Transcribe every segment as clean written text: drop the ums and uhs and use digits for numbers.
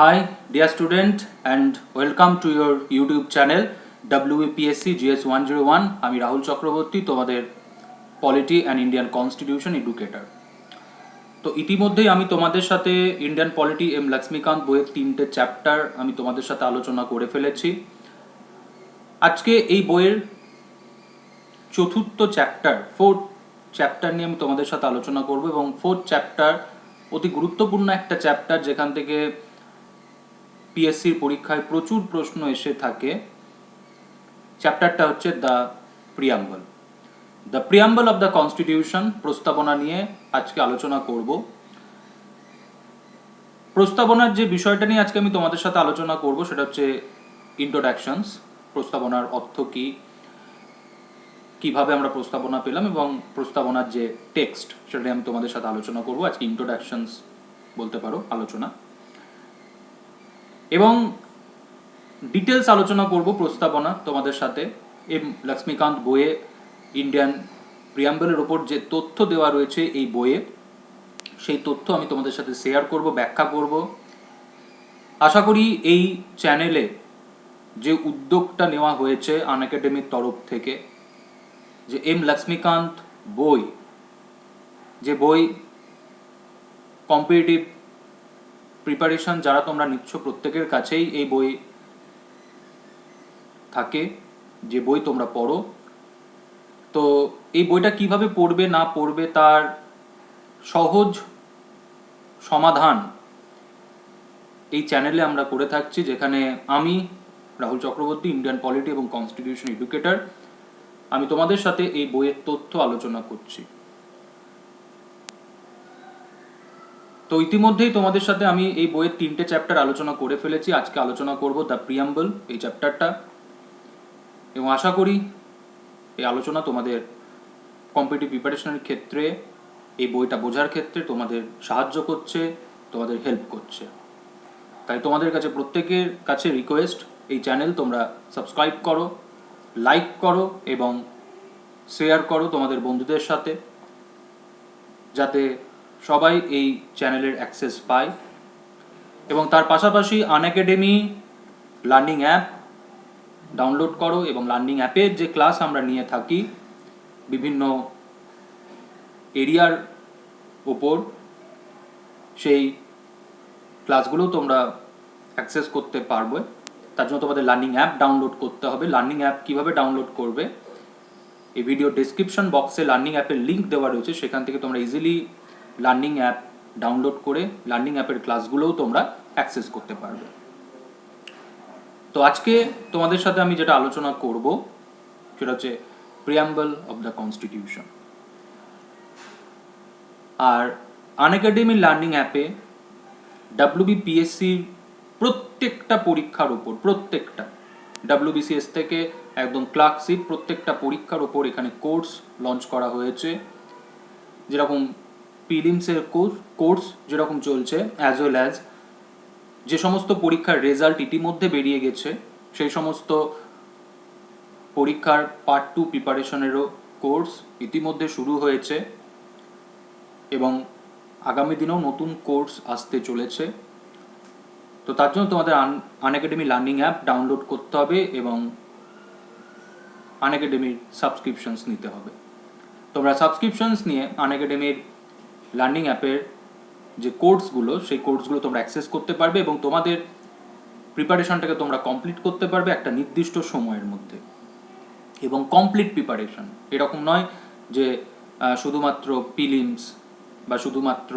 Hi, dear student, and welcome to your YouTube channel WBPSC GS 101. আমি রাহুল চক্রবর্তী, তোমাদের polity and Indian constitution educator. তো ইতিমধ্যেই আমি তোমাদের সাথে ইন্ডিয়ান পলিটি এম লক্ষ্মীকান্ত বইয়ের 3টে চ্যাপ্টার আমি তোমাদের সাথে আলোচনা করে ফেলেছি। আজকে এই বইয়ের চতুর্থ চ্যাপ্টার, ফোর্থ চ্যাপ্টার নিয়ে আমি তোমাদের সাথে আলোচনা করব এবং ফোর্থ চ্যাপ্টার অতি গুরুত্বপূর্ণ একটা চ্যাপ্টার, যেখান থেকে পিএসসির পরীক্ষায় প্রচুর প্রশ্ন এসে থাকে। চ্যাপ্টারটা হচ্ছে the preamble of the constitution. প্রস্তাবনা নিয়ে আজকে আলোচনা করব। প্রস্তাবনার যে বিষয়টা নিয়ে আজকে আমি তোমাদের সাথে আলোচনা করব সেটা হচ্ছে ইন্ট্রোডাকশনস। প্রস্তাবনার অর্থ কী, কিভাবে আমরা প্রস্তাবনা পেলাম এবং প্রস্তাবনার যে টেক্সট সেটা আমি তোমাদের সাথে আলোচনা করব। আজকে ইন্ট্রোডাকশনস বলতে পারো আলোচনা, এবং ডিটেলস আলোচনা করব প্রস্তাবনা তোমাদের সাথে। এম লক্ষ্মীকান্ত বইয়ে ইন্ডিয়ান প্রিয়াম্বলের ওপর যে তথ্য দেওয়া রয়েছে এই বইয়ে, সেই তথ্য আমি তোমাদের সাথে শেয়ার করব, ব্যাখ্যা করব। আশা করি এই চ্যানেলে যে উদ্যোগটা নেওয়া হয়েছে আনএকাডেমির তরফ থেকে, যে এম লক্ষ্মীকান্ত বই, যে বই কম্পিটিটিভ প্রিপারেশন যারা তোমরা নিচ্ছ প্রত্যেকের কাছেই এই বই থাকে, যে বই তোমরা পড়ো। তো এই বইটা কিভাবে পড়বে না পড়বে তার সহজ সমাধান এই চ্যানেলে আমরা করে থাকছি, যেখানে আমি রাহুল চক্রবর্তী, ইন্ডিয়ান পলিটি এবং কনস্টিটিউশন এডুকেটর, আমি তোমাদের সাথে এই বইয়ের তথ্য আলোচনা করছি। তো ইতিমধ্যেই তোমাদের সাথে আমি এই বইয়ের 3টে চ্যাপ্টার আলোচনা করে ফেলেছি। আজকে আলোচনা করব দ্য প্রিয়াম্বল, এই চ্যাপ্টারটা, এবং আশা করি এই আলোচনা তোমাদের কম্পিটিটিভ প্রিপারেশনের ক্ষেত্রে, এই বইটা বোঝার ক্ষেত্রে তোমাদের সাহায্য করছে, তোমাদের হেল্প করছে। তাই তোমাদের কাছে প্রত্যেকের কাছে রিকোয়েস্ট, এই চ্যানেল তোমরা সাবস্ক্রাইব করো, লাইক করো এবং শেয়ার করো তোমাদের বন্ধুদের সাথে, যাতে সবাই এই চ্যানেলের অ্যাক্সেস পায়। এবং তার পাশাপাশি আনএকাডেমি লার্নিং অ্যাপ ডাউনলোড করো, এবং লার্নিং অ্যাপের যে ক্লাস আমরা নিয়ে থাকি বিভিন্ন এরিয়ার ওপর, সেই ক্লাসগুলো তোমরা অ্যাক্সেস করতে পারবে। তার জন্য তোমাদের লার্নিং অ্যাপ ডাউনলোড করতে হবে। লার্নিং অ্যাপ কীভাবে ডাউনলোড করবে, এই ভিডিও ডেসক্রিপশন বক্সে লার্নিং অ্যাপের লিঙ্ক দেওয়া রয়েছে, সেখান থেকে তোমরা ইজিলি লার্নিং অ্যাপ ডাউনলোড করে লার্নিং অ্যাপের ক্লাসগুলোও তোমরা অ্যাক্সেস করতে পারবে। তো আজকে তোমাদের সাথে আমি যেটা আলোচনা করব সেটা হচ্ছে প্রিয়াম্বল অফ দ্য কনস্টিটিউশন। আর আনএকাডেমি লার্নিং অ্যাপে WBPSCর প্রত্যেকটা পরীক্ষার ওপর, প্রত্যেকটা WBCS থেকে একদম ক্লার্কশিপ প্রত্যেকটা পরীক্ষার ওপর এখানে কোর্স লঞ্চ করা হয়েছে। যেরকম প্রিলিমসের কোর্স যেরকম চলছে, অ্যাজ ওয়েল অ্যাজ যে সমস্ত পরীক্ষার রেজাল্ট ইতিমধ্যে বেরিয়ে গেছে, সেই সমস্ত পরীক্ষার পার্ট 2 প্রিপারেশনেরও কোর্স ইতিমধ্যে শুরু হয়েছে, এবং আগামী দিনেও নতুন কোর্স আসতে চলেছে। তো তার জন্য তোমাদের আনএকাডেমি লার্নিং অ্যাপ ডাউনলোড করতে হবে এবং আনএকাডেমির সাবস্ক্রিপশনস নিতে হবে। তোমরা সাবস্ক্রিপশনস নিয়ে আনএকাডেমির লার্নিং অ্যাপের যে কোর্সগুলো, সেই কোর্সগুলো তোমরা অ্যাক্সেস করতে পারবে এবং তোমাদের প্রিপারেশনটাকে তোমরা কমপ্লিট করতে পারবে একটা নির্দিষ্ট সময়ের মধ্যে। এবং কমপ্লিট প্রিপারেশন এরকম নয় যে শুধুমাত্র প্রিলিমস বা শুধুমাত্র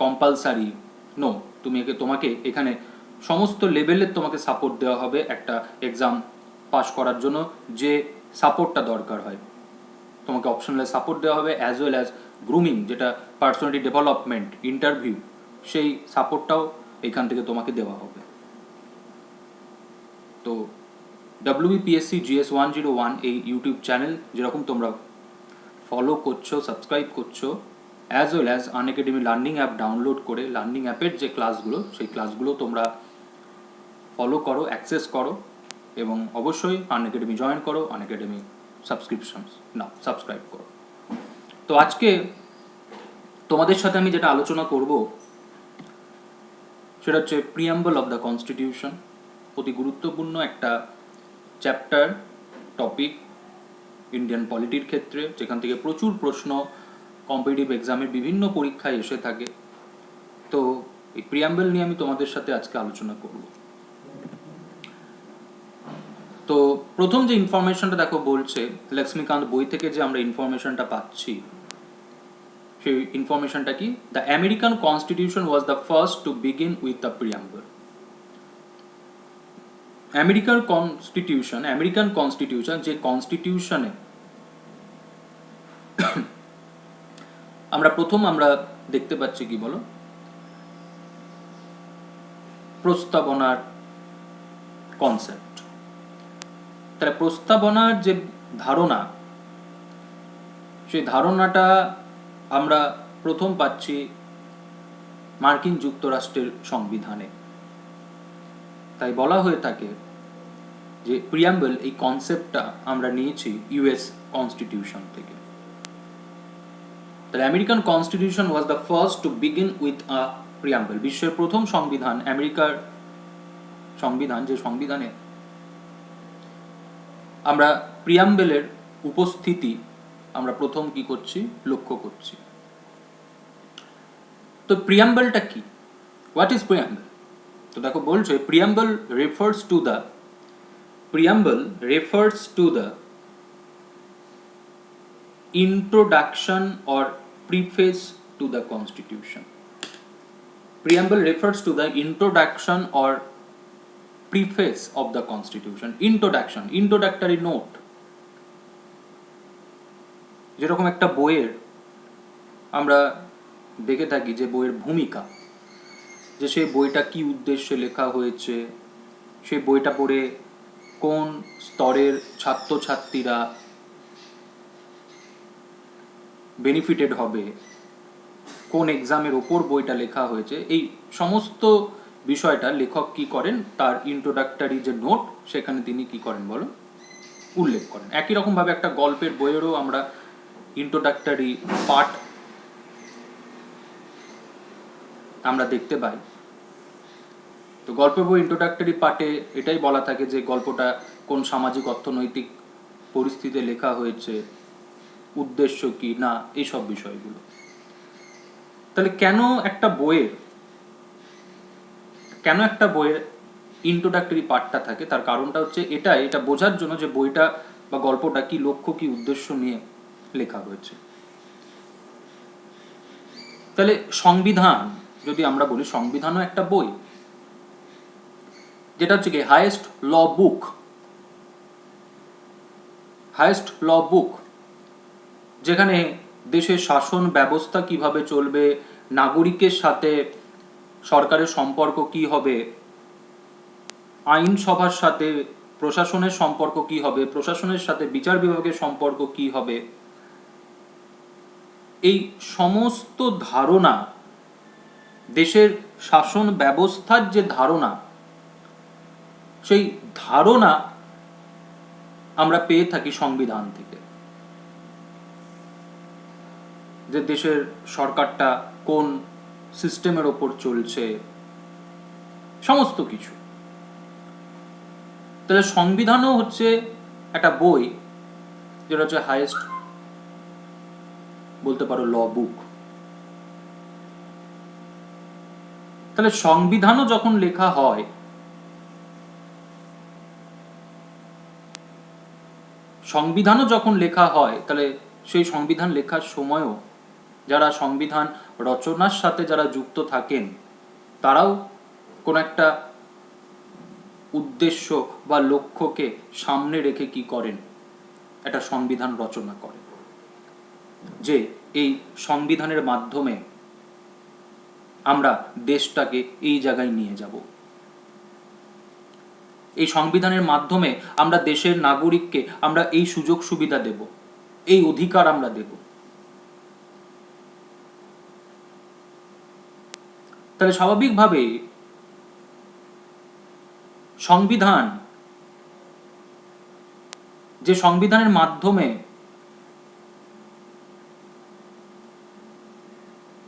কম্পালসারি, নো, তোমাকে এখানে সমস্ত লেভেলের তোমাকে সাপোর্ট দেওয়া হবে একটা এক্সাম পাস করার জন্য। যে সাপোর্টটা দরকার হয় তোমাকে অপশনাল সাপোর্ট দেওয়া হবে, অ্যাজ ওয়েল অ্যাজ গ্রুমিং, যেটা পার্সোনালিটি ডেভেলপমেন্ট, ইন্টারভিউ, সেই সাপোর্টটাও এখান থেকে তোমাকে দেওয়া হবে। তো WBPSC GS 101 এই ইউটিউব চ্যানেল যেরকম তোমরা ফলো করছো, সাবস্ক্রাইব করছো, as well as Unacademy learning app download করে লার্নিং অ্যাপের যে ক্লাসগুলো, সেই ক্লাসগুলো তোমরা ফলো করো, অ্যাক্সেস করো, এবং অবশ্যই আনএকাডেমি জয়েন করো, আনএকাডেমি সাবস্ক্রাইব করো। তো আজকে তোমাদের সাথে আমি যেটা আলোচনা করব সেটা হচ্ছে প্রিয়াম্বল অফ দ্য কনস্টিটিউশন। অতি গুরুত্বপূর্ণ একটা চ্যাপ্টার, টপিক ইন্ডিয়ান পলিটির ক্ষেত্রে, যেখান থেকে প্রচুর প্রশ্ন কম্পিটিটিভ এক্সামের বিভিন্ন পরীক্ষায় এসে থাকে। তো এই প্রিয়াম্বল নিয়ে আমি তোমাদের সাথে আজকে আলোচনা করব। তো প্রথম যে ইনফরমেশনটা দেখো বলছে, লক্ষ্মীকান্ত বই থেকে যে আমরা ইনফরমেশনটা পাচ্ছি, সেই ইনফরমেশনটা কি? The American constitution was the first to begin with the preamble. American constitution যে কনস্টিটিউশনে আমরা দেখতে পাচ্ছি কি বলো, প্রস্তাবনার কনসেপ্ট। তাহলে প্রস্তাবনার যে ধারণা, সেই ধারণাটা আমরা প্রথম পাচ্ছি মার্কিন যুক্তরাষ্ট্রের সংবিধানে। তাই বলা হয়ে থাকে যে প্রিয়াম্বল, এই কনসেপ্টটা আমরা নিয়েছি ইউএস কনস্টিটিউশন থেকে। তাহলে American constitution was the first to begin with a preamble. বিশ্বের প্রথম সংবিধান, আমেরিকার সংবিধান, যে সংবিধানে আমরা প্রিয়াম্বলের উপস্থিতি আমরা প্রথম কি করছি, লক্ষ্য করছি। তো প্রিয়াম্বলটা কি? What is preamble? তো দেখো বলছে, preamble refers to the introduction or preface to the constitution. Preamble refers to the introduction or preface of the constitution. Introductory note. যেরকম একটা বইয়ের আমরা দেখে থাকি যে বইয়ের ভূমিকা, যে সেই বইটা কি উদ্দেশ্যে লেখা হয়েছে, সেই বইটা পড়ে কোন স্তরের ছাত্রছাত্রীরা বেনিফিটেড হবে, কোন এক্সামের ওপর বইটা লেখা হয়েছে, এই সমস্ত বিষয়টা লেখক কি করেন, তার ইন্ট্রোডাক্টরি যে নোট সেখানে তিনি কি করেন বলো, উল্লেখ করেন। একই রকমভাবে একটা গল্পের বইয়েরও আমরা ইন্ট্রোডাক্টরি পার্ট আমরা দেখতে পাই। তো গল্পের বই ইন্ট্রোডাক্টরি পার্টে এটাই বলা থাকে যে গল্পটা কোন সামাজিক অর্থনৈতিক পরিস্থিতিতে লেখা হয়েছে, উদ্দেশ্য কি না, এইসব বিষয়গুলো। তাহলে কেন একটা বইয়ের ইন্ট্রোডাক্টরি পার্টটা থাকে? তার কারণটা হচ্ছে এটা বোঝার জন্য যে বইটা বা গল্পটা কি লক্ষ্য, কি উদ্দেশ্য নিয়ে লেখা হয়েছে। তাহলে সংবিধান, যদি আমরা বলি সংবিধানও একটা বই, যেটা হচ্ছে কি হাইয়েস্ট ল বুক, যেখানে দেশের শাসন ব্যবস্থা কিভাবে চলবে, নাগরিকের সাথে সরকারের সম্পর্ক কি হবে, আইনসভার সাথে প্রশাসনের সম্পর্ক কি হবে, প্রশাসনের সাথে বিচার বিভাগের সম্পর্ক কি হবে, এই সমস্ত ধারণা, দেশের শাসন ব্যবস্থার যে ধারণা, সেই ধারণা আমরা পেয়ে থাকি সংবিধান থেকে। যে দেশের সরকারটা কোন সিস্টেমের ওপর চলছে, সমস্ত কিছু। তাহলে সংবিধানও হচ্ছে একটা বই, যেটা হচ্ছে হাইয়েস্ট বলতে পারো ল বুক। তাহলে সংবিধানও যখন লেখা হয়, তাহলে সেই সংবিধান লেখার সময়ও যারা সংবিধান রচনার সাথে যারা যুক্ত থাকেন, তারাও কোন একটা উদ্দেশ্য বা লক্ষ্যকে সামনে রেখে কি করেন, একটা সংবিধান রচনা করেন। যে এই সংবিধানের মাধ্যমে আমরা দেশটাকে এই জায়গায় নিয়ে যাব, এই সংবিধানের মাধ্যমে আমরা দেশের নাগরিককে আমরা এই সুযোগ সুবিধা দেব, এই অধিকার আমরা দেব। তাহলে স্বাভাবিকভাবে সংবিধান, যে সংবিধানের মাধ্যমে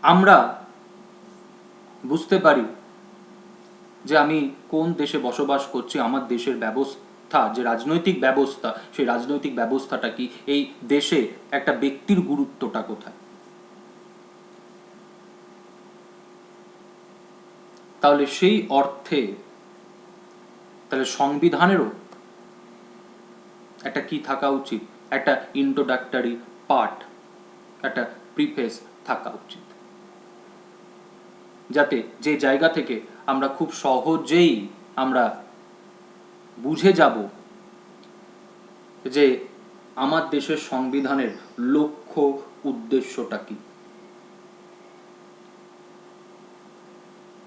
আমরা বুঝতে পারি যে আমি কোন দেশে বসবাস করছি, আমার দেশের ব্যবস্থা, যে রাজনৈতিক ব্যবস্থা, সেই রাজনৈতিক ব্যবস্থাটা কি, এই দেশে একটা ব্যক্তির গুরুত্বটা কোথায়। তাহলে সেই অর্থে তাহলে সংবিধানেরও একটা কি থাকা উচিত, একটা ইন্ট্রোডাক্টরি পার্ট, একটা প্রিফেস থাকা উচিত, যাতে যে জায়গা থেকে আমরা খুব সহজেই আমরা বুঝে যাব যে আমার দেশের সংবিধানের লক্ষ্য উদ্দেশ্যটা কি।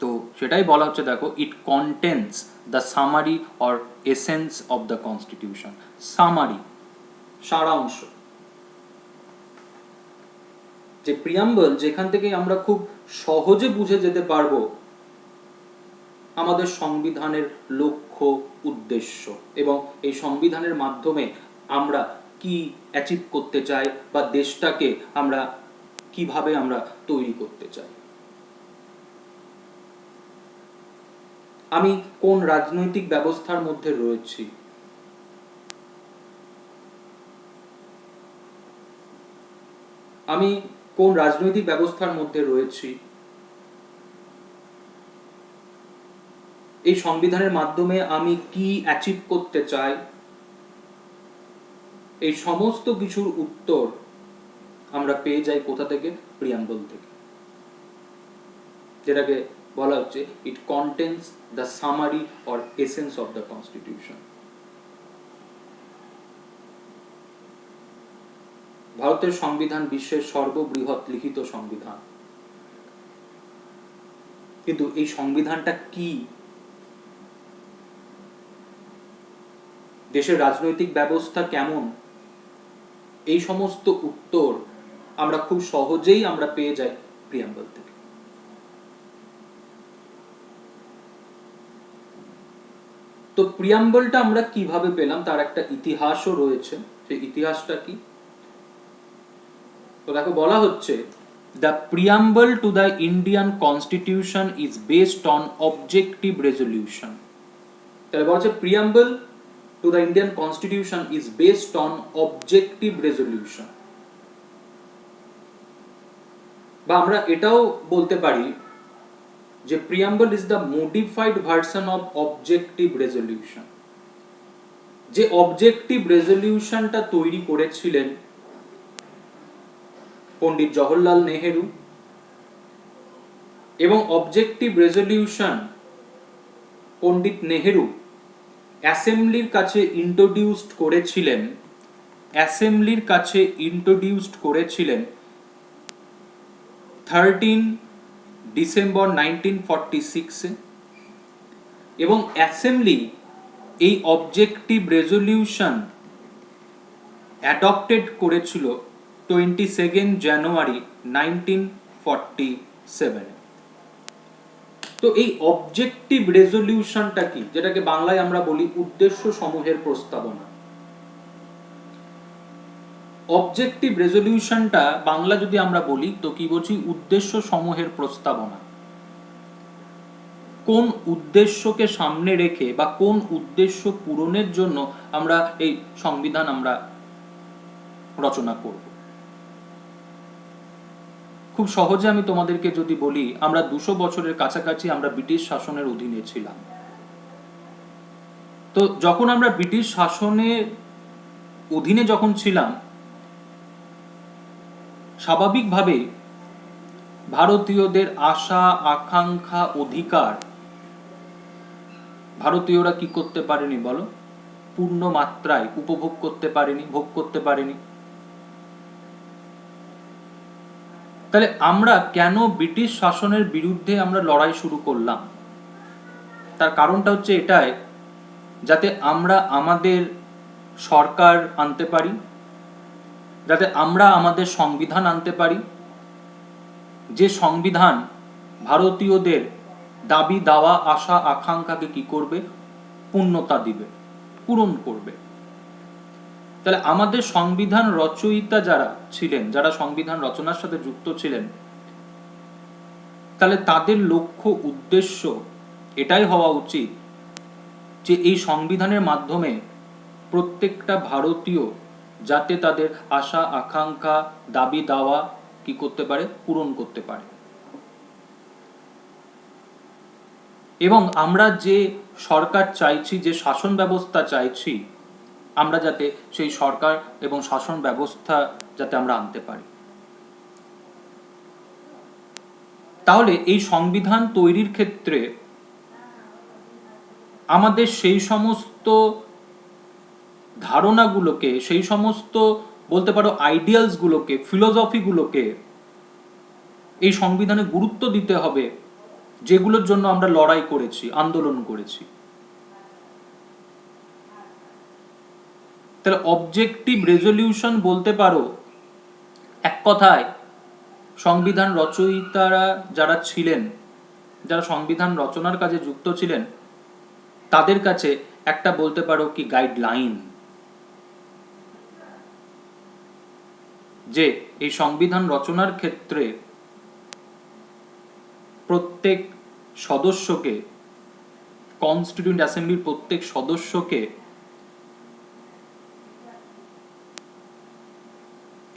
তো সেটাই বলা হচ্ছে, দেখো, it contains the summary or essence of the constitution. Summary, সারাংশ, যে প্রিয়াম্বল যেখান থেকে আমরা খুব সহজে বুঝে যেতে পারবো আমাদের সংবিধানের লক্ষ্য উদ্দেশ্য, এবং এই সংবিধানের মাধ্যমে আমরা কি অ্যাচিভ করতে চাই, বা দেশটাকে আমরা কিভাবে আমরা তৈরি করতে চাই। আমি কোন রাজনৈতিক ব্যবস্থার মধ্যে রয়েছি, আমি কোন রাজনৈতিক ব্যবস্থার মধ্যে রয়েছি, এই সংবিধানের মাধ্যমে আমি কি অ্যাচিভ করতে চাই, এই সমস্ত কিছুর উত্তর আমরা পেয়ে যাই কোথা থেকে? প্রিয়াম্বল থেকে, যেটাকে বলা হচ্ছে it contains the summary or essence of the constitution. ভারতের সংবিধান বিশ্বের সর্ববৃহৎ লিখিত সংবিধান, কিন্তু এই সংবিধানটা কি, দেশের রাজনৈতিক ব্যবস্থা কেমন, এই সমস্ত উত্তর আমরা খুব সহজেই আমরা পেয়ে যাই প্রিয়াম্বল থেকে। তো প্রিয়াম্বলটা আমরা কিভাবে পেলাম তার একটা ইতিহাসও রয়েছে। সেই ইতিহাসটা কি? তো দেখো, বলা হচ্ছে the preamble to the Indian Constitution is based on objective resolution। তাহলে বলা হচ্ছে preamble to the Indian Constitution is based on objective resolution, বা আমরা এটাও বলতে পারি যে preamble is the modified version of objective resolution। যে অবজেক্টিভ রেজলিউশনটা তৈরি করেছিলেন পণ্ডিত জওহরলাল নেহেরু, এবং অবজেক্টিভ রেজলিউশন পণ্ডিত নেহেরু অ্যাসেম্বলির কাছে ইন্ট্রোডিউসড করেছিলেন, 13 ডিসেম্বর 1946-এ, এবং অ্যাসেম্বলি এই অবজেক্টিভ রেজলিউশন অ্যাডপ্টেড করেছিল 22 জানুয়ারি 1947। তো এই অবজেক্টিভ রেজলিউশনটা কি, যেটাকে বাংলায় আমরা বলি উদ্দেশ্য সমূহের প্রস্তাবনা। অবজেক্টিভ রেজলিউশনটা বাংলা যদি আমরা বলি তো কি বলছি? উদ্দেশ্য সমূহের প্রস্তাবনা। কোন উদ্দেশ্যকে সামনে রেখে বা কোন উদ্দেশ্য পূরণের জন্য আমরা এই সংবিধান আমরা রচনা করব। খুব সহজে আমি তোমাদেরকে যদি বলি, আমরা 200 বছরের কাছাকাছি আমরা ব্রিটিশ শাসনের অধীনে ছিলাম। তো যখন আমরা ব্রিটিশ শাসনের অধীনে যখন ছিলাম, স্বাভাবিকভাবে ভারতীয়দের আশা আকাঙ্ক্ষা অধিকার ভারতীয়রা কি করতে পারেনি বলো? পূর্ণ মাত্রায় উপভোগ করতে পারেনি, ভোগ করতে পারেনি। তাহলে আমরা কেন ব্রিটিশ শাসনের বিরুদ্ধে আমরা লড়াই শুরু করলাম? তার কারণটা হচ্ছে এটাই, যাতে আমরা আমাদের সরকার আনতে পারি, যাতে আমরা আমাদের সংবিধান আনতে পারি, যে সংবিধান ভারতীয়দের দাবি দাওয়া আশা আকাঙ্ক্ষাকে কি করবে? পূর্ণতা দিবে, পূরণ করবে। তাহলে আমাদের সংবিধান রচয়িতা যারা ছিলেন, যারা সংবিধান রচনার সাথে যুক্ত ছিলেন, তাহলে তাদের লক্ষ্য উদ্দেশ্য এটাই হওয়া উচিত যে এই সংবিধানের মাধ্যমে প্রত্যেকটা ভারতীয় যাতে তাদের আশা আকাঙ্ক্ষা দাবি দাওয়া কি করতে পারে, পূরণ করতে পারে। এবং আমরা যে সরকার চাইছি, যে শাসন ব্যবস্থা চাইছি, আমরা যাতে সেই সরকার এবং শাসন ব্যবস্থা যাতে আমরা আনতে পারি। তাহলে এই সংবিধান তৈরির ক্ষেত্রে আমাদের সেই সমস্ত ধারণাগুলোকে, সেই সমস্ত বলতে পারো আইডিয়ালসগুলোকে, ফিলোসফিগুলোকে এই সংবিধানে গুরুত্ব দিতে হবে, যেগুলোর জন্য আমরা লড়াই করেছি, আন্দোলন করেছি। তাহলে অবজেক্টিভ রেজলিউশন বলতে পারো এক কথায় সংবিধান রচয়িতারা যারা ছিলেন, যারা সংবিধান রচনার কাজে যুক্ত ছিলেন, তাদের কাছে একটা বলতে পারো কি গাইডলাইন, যে এই সংবিধান রচনার ক্ষেত্রে প্রত্যেক সদস্যকে, কনস্টিটিউয়েন্ট অ্যাসেম্বলির প্রত্যেক সদস্যকে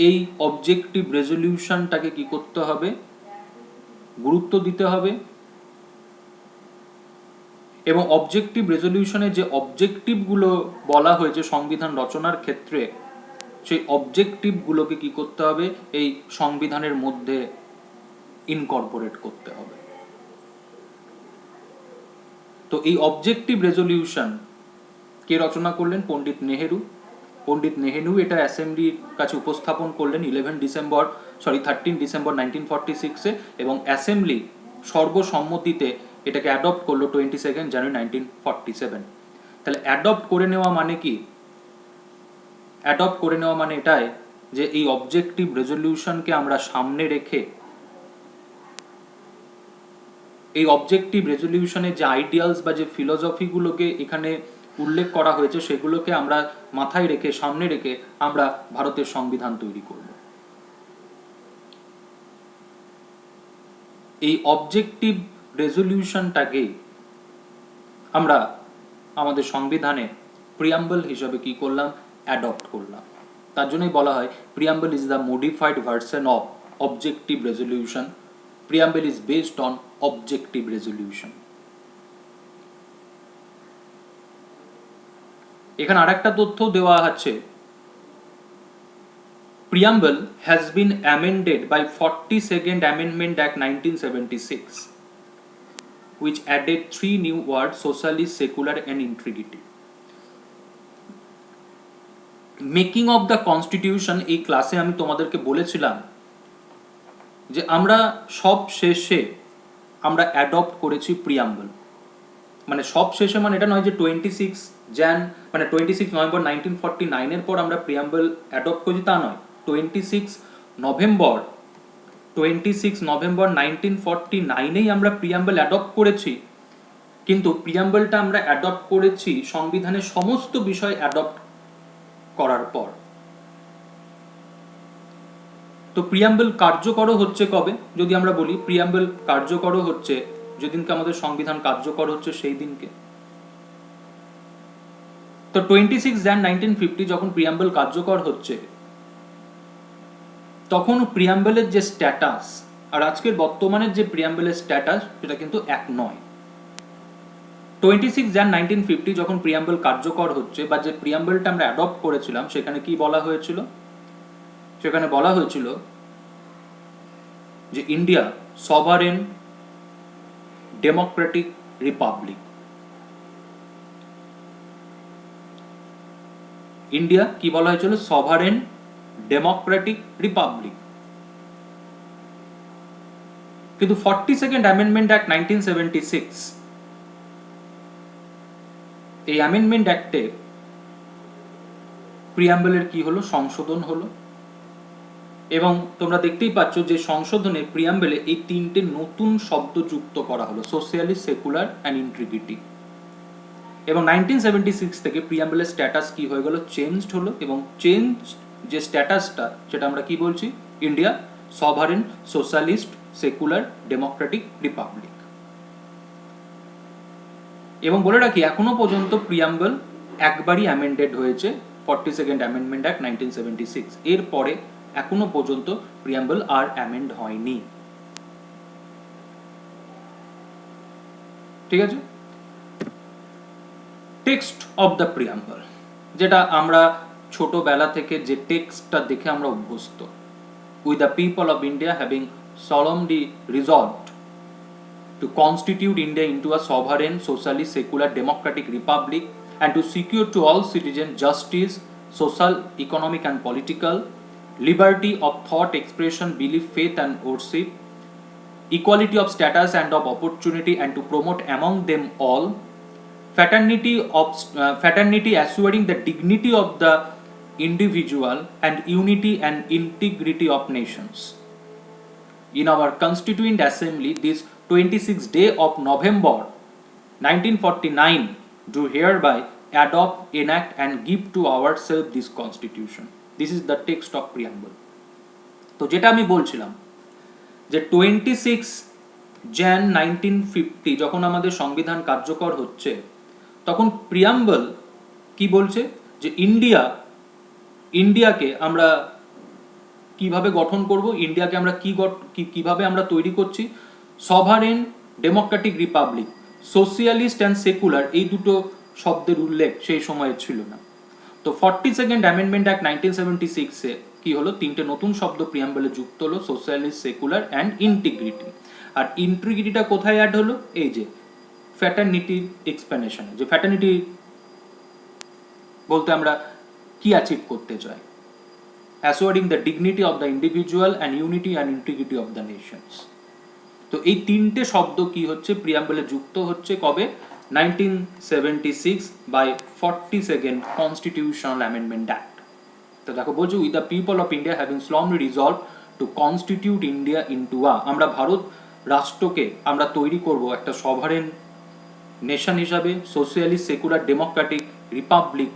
এই অবজেক্টিভ রেজলিউশনটাকে কি করতে হবে, গুরুত্ব দিতে হবে। এবং অবজেক্টিভ রেজলিউশনে যে অবজেক্টিভগুলো বলা হয়েছে সংবিধান রচনার ক্ষেত্রে, সেই অবজেক্টিভগুলোকে কি করতে হবে, এই সংবিধানের মধ্যে ইনকর্পোরেট করতে হবে। তো এই অবজেক্টিভ রেজলিউশন কে রচনা করলেন? পণ্ডিত নেহেরু। পণ্ডিত নেহেরু এটা অ্যাসেম্বলির কাছে উপস্থাপন করলেন 13 ডিসেম্বর 1946-এ, এবং অ্যাসেম্বলি সর্বসম্মতিতে এটাকে অ্যাডপ্ট করলো 22 জানুয়ারি 1947। তাহলে অ্যাডপ্ট করে নেওয়া মানে কি? অ্যাডপ্ট করে নেওয়া মানে এটাই যে এই অবজেক্টিভ রেজলিউশনকে আমরা সামনে রেখে, এই অবজেক্টিভ রেজলিউশনে যে আইডিয়ালস বা যে ফিলোসফিগুলোকে এখানে উল্লেখ করা হয়েছে, সেগুলোকে আমরা মাথায় রেখে, সামনে রেখে আমরা ভারতের সংবিধান তৈরি করব। এই অবজেক্টিভ রেজলিউশনটাকে আমরা আমাদের সংবিধানে প্রিয়াম্বল হিসাবে কি করলাম? অ্যাডপ্ট করলাম। তার জন্যই বলা হয় preamble is the modified version of objective resolution. Preamble is based on objective resolution. এখানে আরেকটা তথ্য দেওয়া আছে, preamble has been amended by 42nd Amendment Act 1976, which added 3 new words: socialist, secular and integrity. Making of the constitution এই ক্লাসে আমি তোমাদেরকে বলেছিলাম যে আমরা সব শেষে আমরা অ্যাডপ্ট করেছি প্রিয়াম্বল। মানে সব শেষে মানে এটা নয় যে 26 নভেম্বর 1949-এর পর আমরা প্রিয়াম্বল অ্যাডপ্ট করেছি, তা নয়। 26 নভেম্বর 1949-এই আমরা প্রিয়াম্বল অ্যাডপ্ট করেছি, কিন্তু প্রিয়াম্বলটা আমরা অ্যাডপ্ট করেছি সংবিধানের সমস্ত বিষয় অ্যাডপ্ট করার পর। তো প্রিয়াম্বল কার্যকর হচ্ছে কবে? যদি আমরা বলি প্রিয়াম্বল কার্যকর হচ্ছে যেদিনকে আমাদের সংবিধান কার্যকর হচ্ছে সেই দিনকে। তো 26 জানুয়ারি 1950 যখন প্রিয়াম্বল কার্যকর হচ্ছে, তখন প্রিয়াম্বলের যে স্ট্যাটাস আর আজকের বর্তমানের যে প্রিয়াম্বলের স্ট্যাটাস, সেটা কিন্তু এক নয়। 26 জানুয়ারি 1950 যখন প্রিয়াম্বল কার্যকর হচ্ছে, বা যে প্রিয়াম্বলটা আমরা অ্যাডপ্ট করেছিলাম, সেখানে কি বলা হয়েছিল? সেখানে বলা হয়েছিল যে India sovereign Democratic Republic. India কি বলা হয়েছিল? Sovereign Democratic Republic. কিন্তু 42nd Amendment Act 1976, এই অ্যামেন্ডমেন্ট অ্যাক্টে প্রিয়াম্বলের কি হলো? সংশোধন হলো। এবং তোমরা দেখতেই পাচ্ছ যে সংশোধনে প্রিয়াম্বলে এই 3টে নতুন শব্দ যুক্ত করা হলো: সোশ্যালিস্ট, সেকুলার অ্যান্ড ইন্টিগ্রিটি। এবং 1976 থেকে প্রিয়াম্বলের স্ট্যাটাস কি হয়ে গেল? চেঞ্জড হলো। এবং চেঞ্জ যে স্ট্যাটাসটা, সেটা আমরা কি বলছি? India sovereign socialist secular Democratic Republic. এবং বলে রাখি এখনো পর্যন্ত প্রিয়াম্বল একবারই অ্যামেন্ডেড হয়েছে 42nd অ্যামেন্ডমেন্ট অ্যাক্ট 1976, এরপরে এখনো পর্যন্ত প্রিয়াম্বল আর অ্যামেন্ড হয়নি। ঠিক আছে, টেক্সট অফ দ্য প্রিয়াম্বল, যেটা আমরা ছোটবেলা থেকে যে টেক্সটটা দেখে আমরা অভ্যস্ত। With the people of India having solemnly resolved to constitute India into a sovereign, socialist, secular, democratic republic and to secure to all citizens justice, social, economic and political, liberty of thought, expression, belief, faith and worship, equality of status and of opportunity, and to promote among them all fraternity assuring the dignity of the individual and unity and integrity of nations. In our Constituent Assembly, this 26th day of November 1949, do hereby adopt, enact and give to ourselves this Constitution. This is the text of preamble. তো যেটা আমি বলছিলাম যে 26 jan 1950 যখন আমাদের সংবিধান কার্যকর হচ্ছে, তখন প্রিয়াম্বল কি বলছে যে ইন্ডিয়াকে আমরা কিভাবে গঠন করব, ইন্ডিয়াকে আমরা কিভাবে আমরা তৈরি করছি, sovereign, Democratic Republic, socialist and secular, এই দুটো শব্দের উল্লেখ সেই সময়ে ছিল না। তো 42nd অ্যামেন্ডমেন্ট অ্যাক্ট 1976-এ কি হলো, তিনটে নতুন শব্দ প্রিয়াম্বলে যুক্ত হলো, সোশিয়ালিস্ট, সেকুলার অ্যান্ড ইন্টিগ্রিটি। আর ইন্টিগ্রিটিটা কোথায় অ্যাড হলো, এই যে ফ্র্যাটার্নিটি এক্সপ্যানেশনে, যে ফ্র্যাটার্নিটি বলতে আমরা কি অ্যাচিভ করতে চাই, assuring the dignity of the individual and unity and integrity of the nations. তো এই তিনটে শব্দ কি হচ্ছে প্রিয়াম্বলে যুক্ত হচ্ছে কবে, 1976 by 42nd constitutional amendment act. তো দেখো বলছে with the people of India having solemnly resolved to constitute India into a, আমরা ভারত রাষ্ট্রকে আমরা তৈরি করব একটা সভারেন নেশন হিসাবে, সোশিয়ালিস্ট, সেকুলার, ডেমোক্রেটিক রিপাবলিক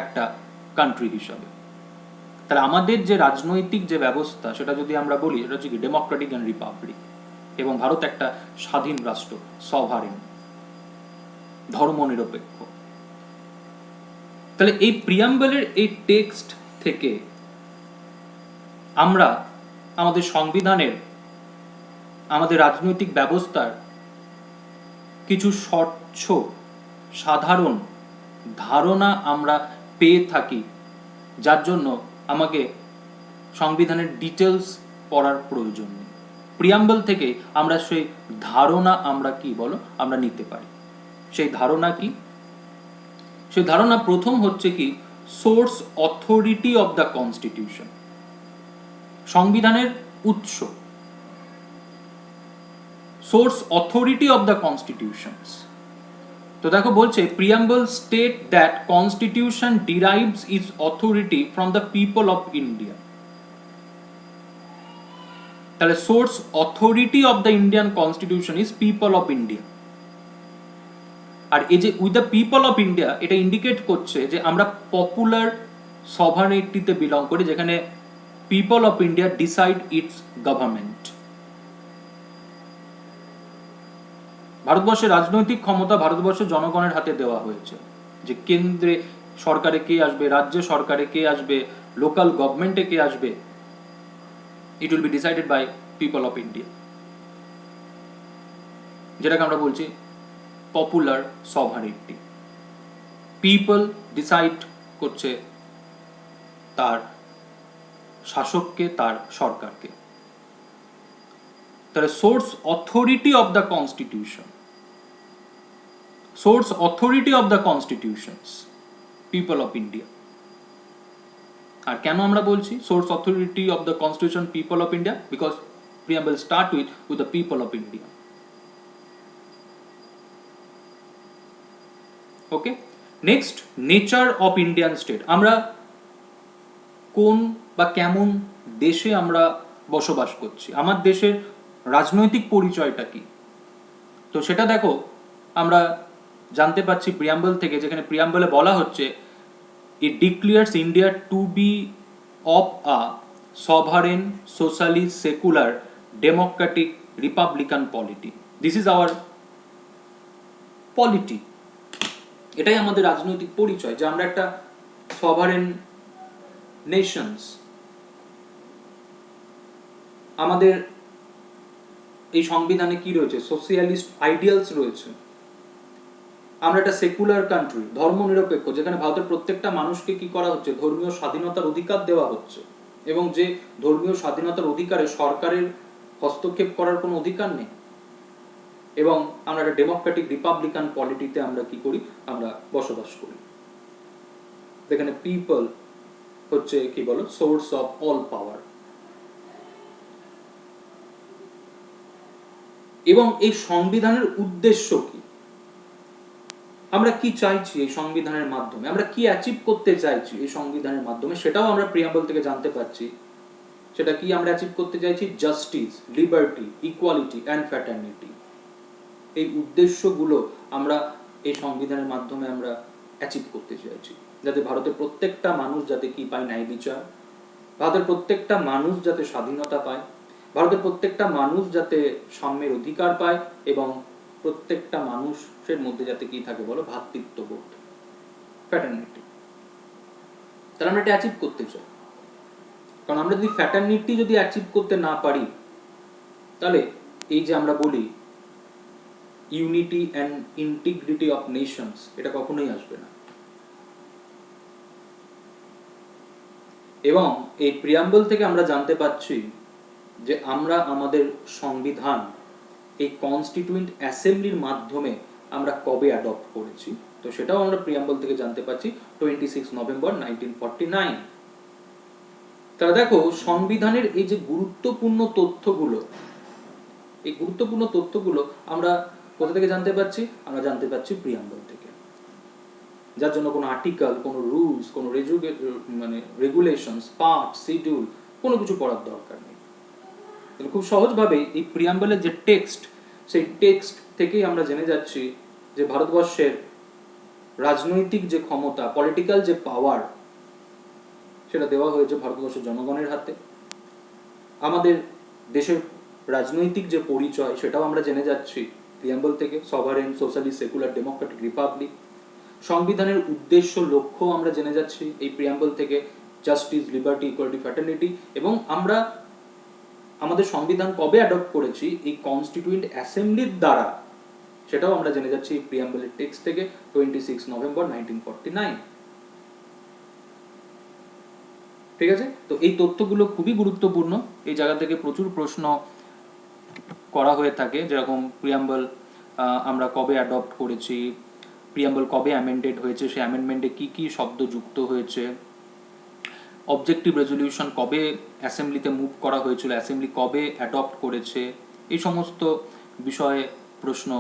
একটা কান্ট্রি হিসাবে। তাহলে আমাদের যে রাজনৈতিক যে ব্যবস্থা সেটা যদি আমরা বলি, সেটা হচ্ছে কি ডেমোক্রেটিক অ্যান্ড রিপাবলিক, এবং ভারত একটা স্বাধীন রাষ্ট্র, সভারেন, ধর্মনিরপেক্ষ। তাহলে এই প্রিয়াম্বলের এই টেক্সট থেকে আমরা আমাদের সংবিধানের, আমাদের রাজনৈতিক ব্যবস্থার কিছু স্বচ্ছ সাধারণ ধারণা আমরা পেয়ে থাকি, যার জন্য আমাকে সংবিধানের ডিটেলস পড়ার প্রয়োজন নেই। প্রিয়াম্বল থেকে আমরা সেই ধারণা আমরা কি বলো আমরা নিতে পারি। সেই ধারণা কি? সেই ধারণা প্রথম হচ্ছে কি, source authority of the constitution, সংবিধানের উৎস, source authority of the constitutions. তো দেখো বলছে preamble state that constitution derives its authority from the people of India. তাহলে source authority of the Indian constitution is people of India. আর এই যে with the people of India, এটা indicate করছে যে আমরা পপুলার সভারেনিটিতে বিলং করি, যেখানে people of India decide its government. ভারতবর্ষের রাজনৈতিক ক্ষমতা ভারতবর্ষের জনগণের হাতে দেওয়া হয়েছে, যে কেন্দ্রে সরকারে কে আসবে, রাজ্যে সরকারে কে আসবে, লোকাল গভর্নমেন্টে কে আসবে, it will be decided by people of India, যেটাকে আমরা বলছি পপুলার সভারেনিটি। পিপল ডিসাইড করছে তার শাসককে, তার সরকারকে। তাহলে source authority of the constitution, source authority of the constitutions, people of India. আর কেন আমরা বলছি source authority of the constitution people of India? Because preamble start with the people of India. Okay, next, nature of Indian state. আমরা কোন বা কেমন দেশে আমরা বসবাস করছি, আমার দেশের রাজনৈতিক পরিচয়টা কি? তো সেটা দেখো আমরা জানতে পারছি প্রিয়াম্বল থেকে, যেখানে প্রিয়াম্বলে বলা হচ্ছে it declares India to be of a sovereign, socialist, secular, democratic, republican polity. This is our polity, এটাই আমাদের রাজনৈতিক পরিচয় যে আমরা একটা সভারেন নেশনস। আমাদের এই সংবিধানে কি রয়েছে? সোশিয়ালিস্ট আইডিয়ালস রয়েছে। আমরা একটা সেকুলার কান্ট্রি, ধর্মনিরপেক্ষ, যেখানে ভারতের প্রত্যেকটা মানুষকে কি করা হচ্ছে? ধর্মীয় স্বাধীনতার অধিকার দেওয়া হচ্ছে, এবং যে ধর্মীয় স্বাধীনতার অধিকারে সরকারের হস্তক্ষেপ করার কোনো অধিকার নেই। এবং আমরা একটা ডেমোক্রেটিক রিপাবলিকান পলিটিতে আমরা কি করি? আমরা বসবাস করি, যেখানে পিপল হচ্ছে কি বলো, সোর্স অফ অল পাওয়ার। এবং এই সংবিধানের উদ্দেশ্য কি? আমরা কি চাইছি এই সংবিধানের মাধ্যমে? আমরা কি অ্যাচিভ করতে চাইছি এই সংবিধানের মাধ্যমে? সেটাও আমরা প্রিয়াম্বল থেকে জানতে পারছি। সেটা কি আমরা অ্যাচিভ করতে চাইছি? Justice, liberty, equality and fraternity. এই উদ্দেশ্যগুলো আমরা এই সংবিধানের মাধ্যমে আমরা অ্যাচিভ করতে চাইছি, যাতে ভারতের প্রত্যেকটা মানুষ যাতে কি পায়? ন্যায় বিচার। ভারতের প্রত্যেকটা মানুষ যাতে স্বাধীনতা পায়, ভারতের প্রত্যেকটা মানুষ যাতে সাম্যের অধিকার পায়, এবং প্রত্যেকটা মানুষের মধ্যে যাতে কি থাকে বলো? ভ্রাতৃত্ববোধ, ফ্র্যাটার্নিটি। তাহলে আমরা এটা অ্যাচিভ করতে চাই। কারণ আমরা যদি ফ্র্যাটার্নিটি যদি অ্যাচিভ করতে না পারি, তাহলে এই যে আমরা বলি unity and integrity of Nations, এটা কখনোই আসবে না। এবং এই প্রিয়াম্বল থেকে আমরা জানতে পারছি যে আমরা আমাদের সংবিধান এই কনস্টিটিউয়েন্ট অ্যাসেম্বলির মাধ্যমে আমরা কবে অ্যাডপ্ট করেছি, তো সেটাও আমরা প্রিয়াম্বল থেকে জানতে পারছি 26 নভেম্বর 1949। তাহলে দেখো, সংবিধানের এই যে গুরুত্বপূর্ণ তথ্যগুলো, এই গুরুত্বপূর্ণ তথ্যগুলো আমরা কোথা থেকে জানতে পারছি? আমরা জানতে পারছি প্রিয়াম্বল থেকে। যার জন্য কোনো আর্টিকেল, কোনো রুলস, কোনো রেগুলেশনস, পার্ট, শিডিউল, কোনো কিছু পড়ার দরকার নেই। খুব সহজভাবে এই প্রিয়াম্বলের যে টেক্সট, সেই টেক্সট থেকেই আমরা জেনে যাচ্ছি যে ভারতবর্ষের রাজনৈতিক যে ক্ষমতা, পলিটিক্যাল যে পাওয়ার, সেটা দেওয়া হয়েছে ভারতবর্ষের জনগণের হাতে। আমাদের দেশের রাজনৈতিক যে পরিচয়, সেটাও আমরা জেনে যাচ্ছি প্রিয়াম্বল থেকে, sovereign, socialist, secular, Democratic Republic. সংবিধানের উদ্দেশ্য, লক্ষ্য আমরা জেনে যাচ্ছি এই প্রিয়াম্বল থেকে, জাস্টিস, লিবার্টি, ইকুয়ালিটি, ফ্র্যাটার্নিটি। এবং আমরা আমাদের সংবিধান কবে অ্যাডপ্ট করেছি এই কনস্টিটিউয়েন্ট অ্যাসেম্বলির দ্বারা, সেটাও আমরা জেনে যাচ্ছি প্রিয়াম্বলের টেক্সট থেকে 26 নভেম্বর 1949। ঠিক আছে? তো এই তথ্যগুলো খুবই গুরুত্বপূর্ণ। এই জায়গা থেকে প্রচুর প্রশ্ন করা হয়ে থাকে, যেরকম প্রিয়াম্বল আমরা কবে অ্যাডপ্ট করেছি, প্রিয়াম্বল কবে অ্যামেন্ডেড হয়েছে, সেই অ্যামেন্ডমেন্টে কি কি শব্দ যুক্ত হয়েছে, অবজেক্টিভ রেজলিউশন কবে অ্যাসেম্বলিতে মুভ করা হয়েছিল, অ্যাসেম্বলি কবে অ্যাডপ্ট করেছে, এই সমস্ত বিষয়ে প্রশ্ন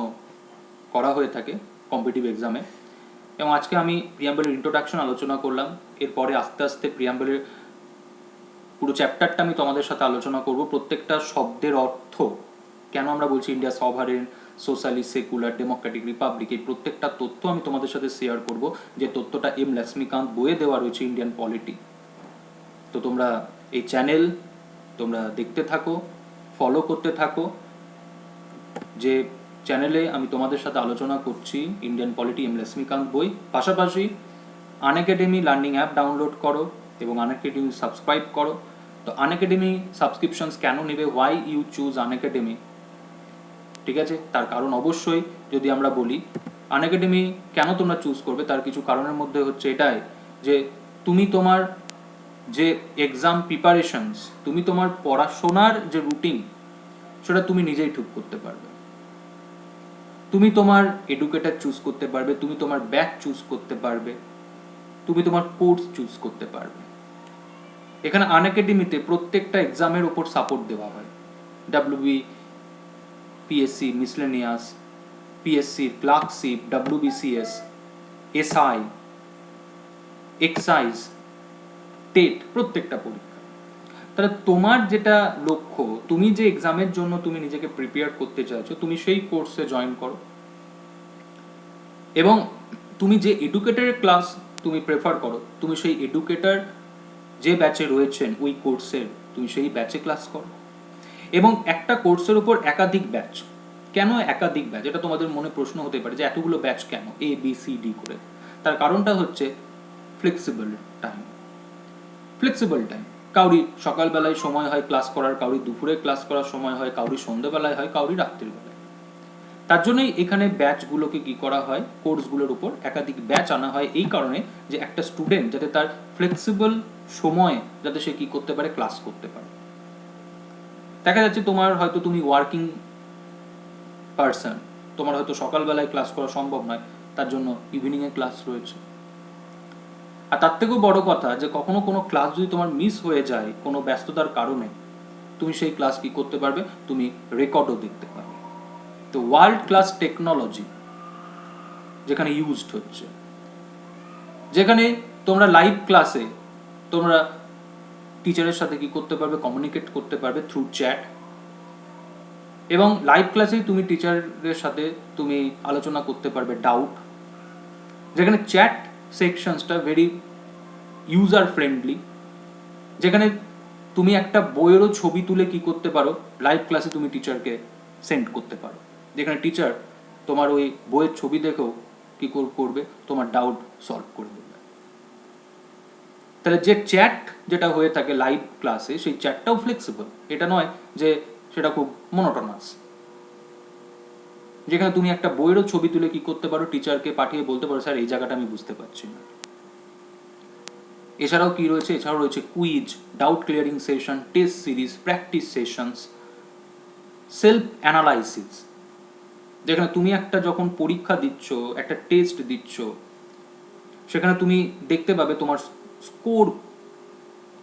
করা হয়ে থাকে কম্পিটিটিভ এক্সামে। এবং আজকে আমি প্রিয়াম্বলের ইন্ট্রোডাকশন আলোচনা করলাম। এরপরে আস্তে আস্তে প্রিয়াম্বলের পুরো চ্যাপ্টারটা আমি তোমাদের সাথে আলোচনা করব, প্রত্যেকটা শব্দের অর্থ, কেন আমরা বলছি India sovereign, socialist, secular, Democratic Republic, এই প্রত্যেকটা তথ্য আমি তোমাদের সাথে শেয়ার করব, যে তথ্যটা এম লক্ষ্মীকান্ত বইয়ে দেওয়া রয়েছে, ইন্ডিয়ান পলিটি। তো তোমরা এই চ্যানেল তোমরা দেখতে থাকো, ফলো করতে থাকো, যে চ্যানেলে আমি তোমাদের সাথে আলোচনা করছি ইন্ডিয়ান পলিটি, এম লক্ষ্মীকান্ত বই। পাশাপাশি আনএকাডেমি লার্নিং অ্যাপ ডাউনলোড করো এবং আনএকাডেমি সাবস্ক্রাইব করো। তো আনএকাডেমি সাবস্ক্রিপশনস কেন নেবে, হোয়াই ইউ চুজ আনএকাডেমি? ঠিক আছে, তার কারণ অবশ্যই যদি আমরা বলি আনএকাডেমি কেন তোমরা চুজ করবে, তার কিছু কারণের মধ্যে হচ্ছে এটাই যে তুমি তোমার যে এক্সাম প্রিপারেশনস, তুমি তোমার পড়াশোনার যে রুটিন, সেটা তুমি নিজেই ঠিক করতে পারবে। তুমি তোমার এডুকেটর চুজ করতে পারবে, তুমি তোমার ব্যাচ চুজ করতে পারবে, তুমি তোমার কোর্স চুজ করতে পারবে। এখানে আনএকাডেমিতে প্রত্যেকটা এক্সামের উপর সাপোর্ট দেওয়া হয়। WB, PSC miscellaneous, PSC clerkship, WBCS, SI, excise, TET, প্রত্যেকটা পরীক্ষা। তাহলে তোমার যেটা লক্ষ্য, তুমি যে এক্সামের জন্য তুমি নিজেকে প্রিপেয়ার করতে চাইছো, তুমি সেই কোর্সে জয়েন করো। এবং তুমি যে এডুকেটরের ক্লাস তুমি প্রেফার করো, তুমি সেই এডুকেটর যে ব্যাচে রয়েছেন ওই কোর্সের, তুমি সেই ব্যাচে ক্লাস করো। এবং একটা কোর্সের উপর একাধিক ব্যাচ, কেন একাধিক ব্যাচ? এটা তোমাদের মনে প্রশ্ন হতে পারে যে এতগুলো ব্যাচ কেন, ABCD করে। তার কারণটা হচ্ছে ফ্লেক্সিবল টাইম। ফ্লেক্সিবল টাইম, কাউরি সকালবেলায় সময় হয় ক্লাস করার, কাউরি দুপুরে ক্লাস করার সময় হয়, কাউরি সন্ধ্যেবেলায় হয়, কাউরি রাত্রিবেলায়। তার জন্যই এখানে ব্যাচগুলোকে কি করা হয়, কোর্সগুলোর উপর একাধিক ব্যাচ আনা হয়, এই কারণে যে একটা স্টুডেন্ট যাতে তার ফ্লেক্সিবল সময়ে যাতে সে কি করতে পারে, ক্লাস করতে পারে। দেখা যাচ্ছে তোমার হয়তো তুমি ওয়ার্কিং পারসন, তোমার হয়তো সকালবেলায় ক্লাস করা সম্ভব নয়, তার জন্য ইভিনিংয়ে ক্লাস রয়েছে। আর তার থেকেও বড় কথা যে কখনো কোনো ক্লাস যদি তোমার মিস হয়ে যায় কোনো ব্যস্ততার কারণে, তুমি সেই ক্লাস কি করতে পারবে, তুমি রেকর্ডও দেখতে পারবে। তো ওয়ার্ল্ড ক্লাস টেকনোলজি যেখানে ইউজড হচ্ছে, যেখানে তোমরা লাইভ ক্লাসে তোমরা টিচারের সাথে কি করতে পারবে, কমিউনিকেট করতে পারবে থ্রু চ্যাট, এবং লাইভ ক্লাসেই তুমি টিচারের সাথে তুমি আলোচনা করতে পারবে ডাউট, যেখানে চ্যাট সেকশনসটা ভেরি ইউজার ফ্রেন্ডলি, যেখানে তুমি একটা বইয়েরও ছবি তুলে কি করতে পারো, লাইভ ক্লাসে তুমি টিচারকে সেন্ড করতে পারো, যেখানে টিচার তোমার ওই বইয়ের ছবি দেখেও কি করবে, তোমার ডাউট সলভ করে দেবে। তাহলে যে চ্যাট যেটা হয়ে থাকে লাইভ ক্লাসে, সেই চ্যাটটাও ফ্লেক্সিবল, এটা নয় যে সেটা খুব মনোটোনাস, যেখানে তুমি একটা বইয়েরও ছবি তুলে কি করতে পারো, টিচারকে পাঠিয়ে বলতে পারো স্যার এই জায়গাটা আমি বুঝতে পারছি না। এছাড়াও কি রয়েছে, এছাড়াও রয়েছে quiz, doubt clearing session, test series, practice sessions, self analysis, যেখানে তুমি একটা যখন পরীক্ষা দিচ্ছ, একটা টেস্ট দিচ্ছ, সেখানে তুমি দেখতে পাবে তোমার স্কোর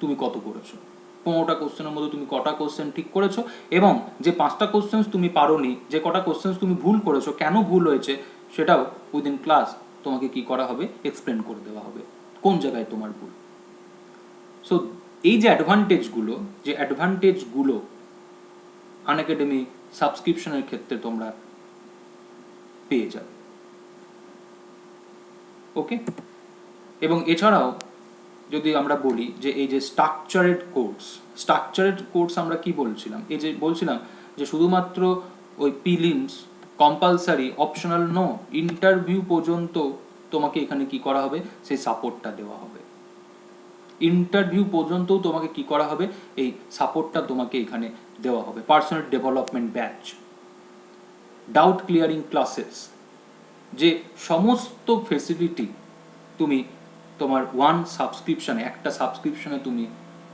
তুমি কত করেছো, 15টা কোশ্চেনের মধ্যে তুমি কটা কোশ্চেন ঠিক করেছো, এবং যে 5টা কোশ্চেন তুমি পারোনি, যে কটা কোশ্চেন তুমি ভুল করেছো, কেন ভুল হয়েছে সেটাও উইদিন ক্লাস তোমাকে কি করা হবে, এক্সপ্লেন করে দেওয়া হবে কোন জায়গায় তোমার ভুল। সো এই যে অ্যাডভান্টেজগুলো আনএকাডেমি সাবস্ক্রিপশনের ক্ষেত্রে তোমরা পেয়ে যাবে। ওকে, এবং এছাড়াও যদি আমরা বলি যে এই যে স্ট্রাকচারেড কোর্স আমরা কি বলছিলাম, এই যে বলছিলাম যে শুধুমাত্র ওই prelims compulsory, optional no, interview পর্যন্ত তোমাকে এখানে কি করা হবে, সেই সাপোর্টটা দেওয়া হবে। ইন্টারভিউ পর্যন্ত তোমাকে কি করা হবে, এই সাপোর্টটা তোমাকে এখানে দেওয়া হবে। Personal development batch, doubt clearing classes, যে সমস্ত ফেসিলিটি তুমি তোমার একটা সাবস্ক্রিপশনে তুমি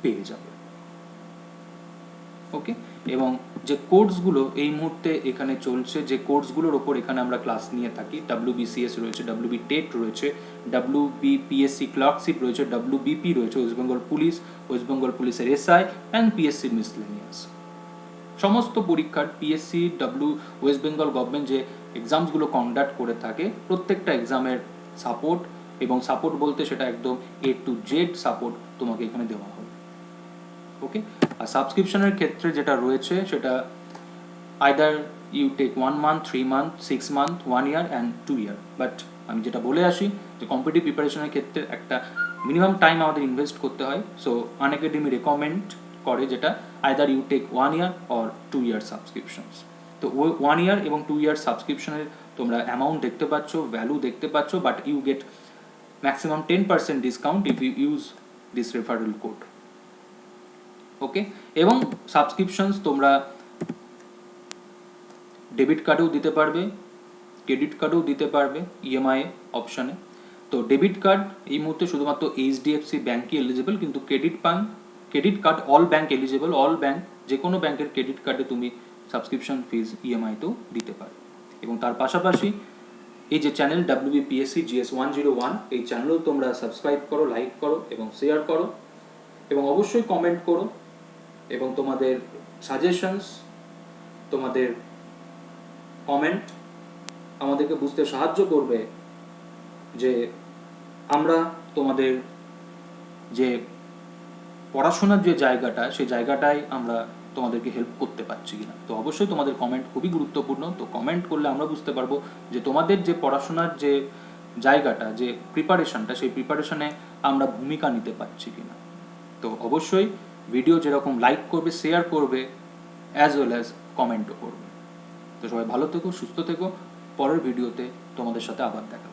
পেয়ে যাবে। ওকে, এবং যে কোর্সগুলো এই মুহূর্তে এখানে চলছে, যে কোর্সগুলোর ওপর এখানে আমরা ক্লাস নিয়ে থাকি, WBCS রয়েছে, WB টেট রয়েছে, WBPSC ক্লার্কশিপ রয়েছে, WBP রয়েছে, ওয়েস্ট বেঙ্গল পুলিশের SI অ্যান্ড PSC মিসলেনিয়াস। সমস্ত পরীক্ষার PSC, ওয়েস্ট বেঙ্গল গভর্নমেন্ট যে এক্সামসগুলো কন্ডাক্ট করে থাকে, প্রত্যেকটা এক্সামের সাপোর্ট, এবং সাপোর্ট বলতে সেটা একদম A to Z সাপোর্ট তোমাকে এখানে দেওয়া হবে। ওকে, আর সাবস্ক্রিপশনের ক্ষেত্রে যেটা রয়েছে সেটা either you take 1 month, 3 month, 6 month, 1 year and 2 year। But আমি যেটা বলে আসি যে কম্পিটিটিভ প্রিপারেশনের ক্ষেত্রে একটা মিনিমাম টাইম আমাদের ইনভেস্ট করতে হয়। সো আনএকাডেমি রেকমেন্ড করে যেটা either you take 1 year or 2 year subscriptions. তো 1 year এবং 2 year সাবস্ক্রিপশনের তোমরা অ্যামাউন্ট দেখতে পাচ্ছ, ভ্যালু দেখতে পাচ্ছ, but you get maximum 10% discount if you use this referral code. Okay, এবং সাবস্ক্রিপশনস তোমরা ডেবিট কার্ডেও দিতে পারবে, ক্রেডিট কার্ডেও দিতে পারবে EMI অপশানে। তো ডেবিট কার্ড এই মুহূর্তে শুধুমাত্র HDFC ব্যাঙ্কই এলিজিবল, কিন্তু credit card all bank eligible, all bank, যে কোনো ব্যাঙ্কের ক্রেডিট কার্ডে তুমি সাবস্ক্রিপশন ফিজ EMI-তেও দিতে পারো। এবং তার পাশাপাশি এই যে চ্যানেল WBPSC GS 101, এই চ্যানেলও তোমরা সাবস্ক্রাইব করো, লাইক করো এবং শেয়ার করো, এবং অবশ্যই কমেন্ট করো, এবং তোমাদের সাজেশনস, তোমাদের কমেন্ট আমাদেরকে বুঝতে সাহায্য করবে যে আমরা তোমাদের যে পড়াশোনার যে জায়গাটা, সেই জায়গাটায় আমরা তোমাদেরকে হেল্প করতে পারছি কিনা। তো অবশ্যই তোমাদের কমেন্ট খুবই গুরুত্বপূর্ণ। তো কমেন্ট করলে আমরা বুঝতে পারবো যে তোমাদের যে পড়াশোনার যে জায়গাটা, যে প্রিপারেশনটা, সেই প্রিপারেশনে আমরা ভূমিকা নিতে পারছি কিনা। তো অবশ্যই ভিডিও যেরকম লাইক করবে, শেয়ার করবে, অ্যাজ ওয়েল অ্যাজ কমেন্টও করবে। তো তো সবাই ভালো থেকো, সুস্থ থেকো। পরের ভিডিওতে তোমাদের সাথে আবার দেখা।